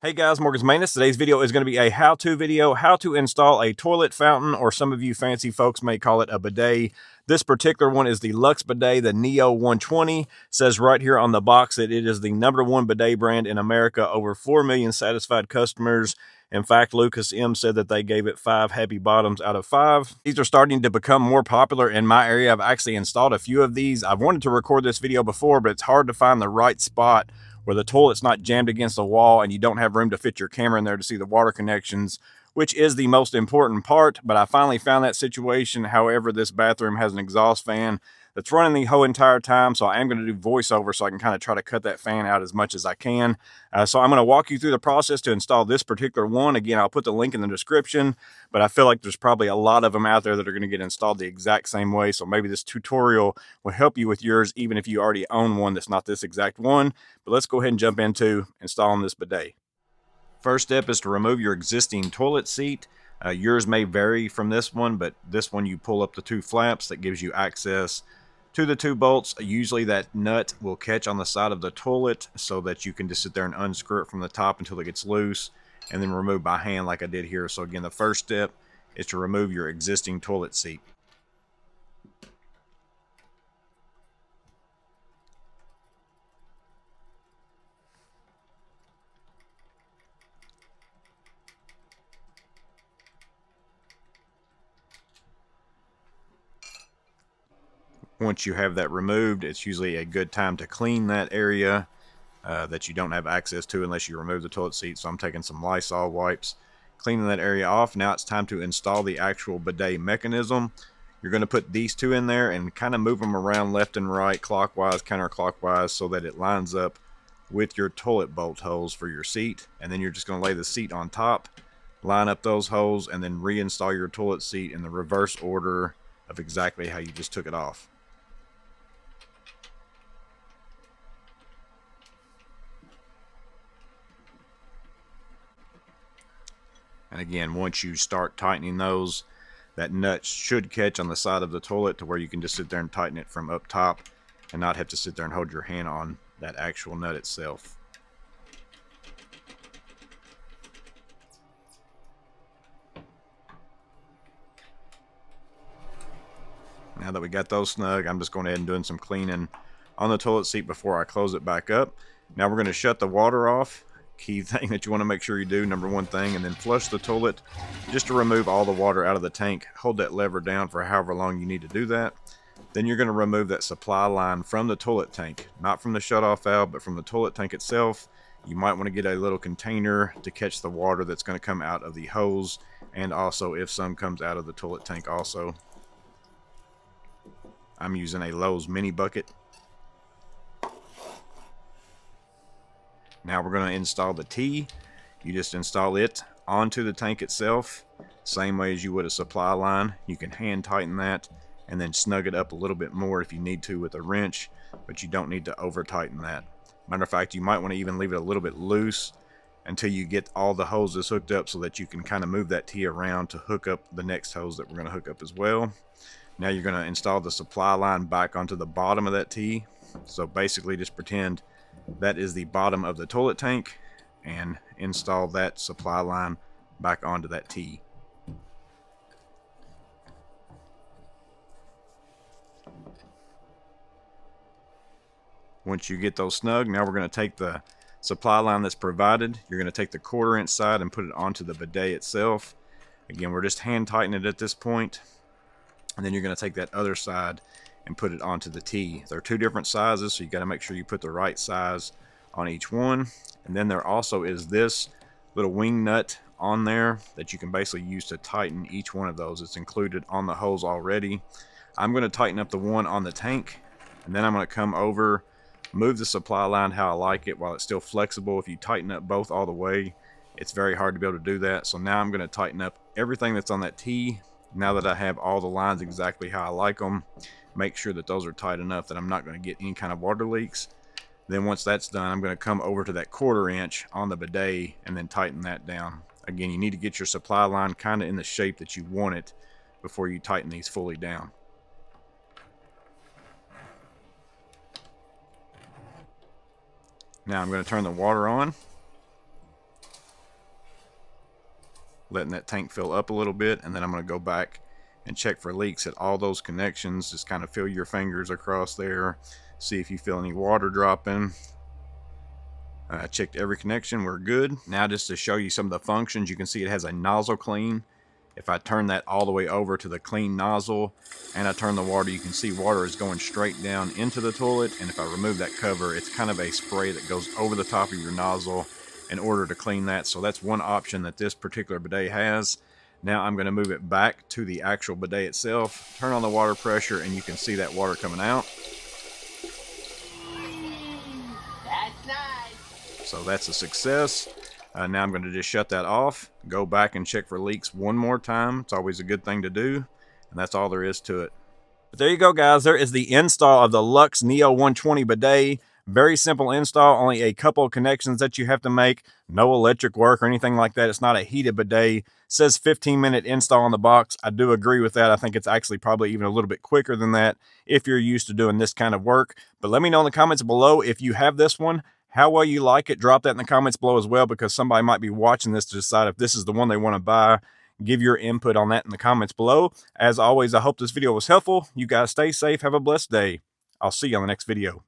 Hey guys, Morgan's Maintenance. Today's video is going to be a how-to video, how to install a toilet fountain, or some of you fancy folks may call it a bidet. This particular one is the Luxe bidet, the Neo 120. It says right here on the box that it is the #1 bidet brand in America, over 4 million satisfied customers. In fact, Lucas M said that they gave it 5 happy bottoms out of 5. These are starting to become more popular in my area. I've actually installed a few of these. I've wanted to record this video before, but it's hard to find the right spot where the toilet's not jammed against the wall and you don't have room to fit your camera in there to see the water connections, which is the most important part. But I finally found that situation. However, this bathroom has an exhaust fan that's running the whole entire time, so I am going to do voiceover so I can kind of try to cut that fan out as much as I can. So I'm going to walk you through the process to install this particular one. Again, I'll put the link in the description, but I feel like there's probably a lot of them out there that are going to get installed the exact same way, so maybe this tutorial will help you with yours, even if you already own one that's not this exact one. But let's go ahead and jump into installing this bidet. First step is to remove your existing toilet seat. Yours may vary from this one, but this one you pull up the 2 flaps that gives you access to the 2 bolts. Usually that nut will catch on the side of the toilet so that you can just sit there and unscrew it from the top until it gets loose and then remove by hand like I did here. So again, the first step is to remove your existing toilet seat. Once you have that removed, it's usually a good time to clean that area that you don't have access to unless you remove the toilet seat. So I'm taking some Lysol wipes, cleaning that area off. Now it's time to install the actual bidet mechanism. You're going to put these 2 in there and kind of move them around left and right, clockwise, counterclockwise, so that it lines up with your toilet bolt holes for your seat. And then you're just going to lay the seat on top, line up those holes, and then reinstall your toilet seat in the reverse order of exactly how you just took it off. And again, once you start tightening those, that nut should catch on the side of the toilet to where you can just sit there and tighten it from up top and not have to sit there and hold your hand on that actual nut itself. Now that we got those snug, I'm just going ahead and doing some cleaning on the toilet seat before I close it back up. Now we're going to shut the water off. Key thing that you want to make sure you do, #1 thing, and then flush the toilet just to remove all the water out of the tank. Hold that lever down for however long you need to do that. Then you're going to remove that supply line from the toilet tank, not from the shutoff valve, but from the toilet tank itself. You might want to get a little container to catch the water that's going to come out of the hose, and also if some comes out of the toilet tank also. I'm using a Lowe's mini bucket. Now we're going to install the T. You just install it onto the tank itself, same way as you would a supply line. You can hand tighten that and then snug it up a little bit more if you need to with a wrench, but you don't need to over tighten that. Matter of fact, you might want to even leave it a little bit loose until you get all the hoses hooked up so that you can kind of move that T around to hook up the next hose that we're going to hook up as well. Now you're going to install the supply line back onto the bottom of that T. So basically just pretend that is the bottom of the toilet tank and install that supply line back onto that T. Once you get those snug, now we're going to take the supply line that's provided. You're going to take the 1/4 inch side and put it onto the bidet itself. Again, we're just hand tightening it at this point. And then you're going to take that other side and put it onto the T. There are 2 different sizes, so you got to make sure you put the right size on each one. And then there also is this little wing nut on there that you can basically use to tighten each one of those. It's included on the hose already. I'm going to tighten up the one on the tank, and then I'm going to come over, move the supply line how I like it while it's still flexible. If you tighten up both all the way, it's very hard to be able to do that. So now I'm going to tighten up everything that's on that T. Now that I have all the lines exactly how I like them, make sure that those are tight enough that I'm not going to get any kind of water leaks. Then once that's done, I'm going to come over to that 1/4 inch on the bidet and then tighten that down. Again, you need to get your supply line kind of in the shape that you want it before you tighten these fully down. Now I'm going to turn the water on. letting that tank fill up a little bit, and then I'm going to go back and check for leaks at all those connections. Just kind of feel your fingers across there, see if you feel any water dropping. I checked every connection, we're good. Now just to show you some of the functions, you can see it has a nozzle clean. If I turn that all the way over to the clean nozzle and I turn the water, you can see water is going straight down into the toilet. And if I remove that cover, it's kind of a spray that goes over the top of your nozzle in order to clean that. So that's one option that this particular bidet has. Now I'm going to move it back to the actual bidet itself, turn on the water pressure, and you can see that water coming out. That's nice. So that's a success. Now I'm going to just shut that off, go back and check for leaks one more time. It's always a good thing to do, and that's all there is to it. But there you go, guys. There is the install of the Luxe Neo 120 bidet. Very simple install, only a couple of connections that you have to make. No electric work or anything like that. It's not a heated bidet. It says 15-minute install on the box. I do agree with that. I think it's actually probably even a little bit quicker than that if you're used to doing this kind of work. But let me know in the comments below if you have this one, how well you like it. Drop that in the comments below as well, because somebody might be watching this to decide if this is the one they want to buy. Give your input on that in the comments below. As always, I hope this video was helpful. You guys stay safe. Have a blessed day. I'll see you on the next video.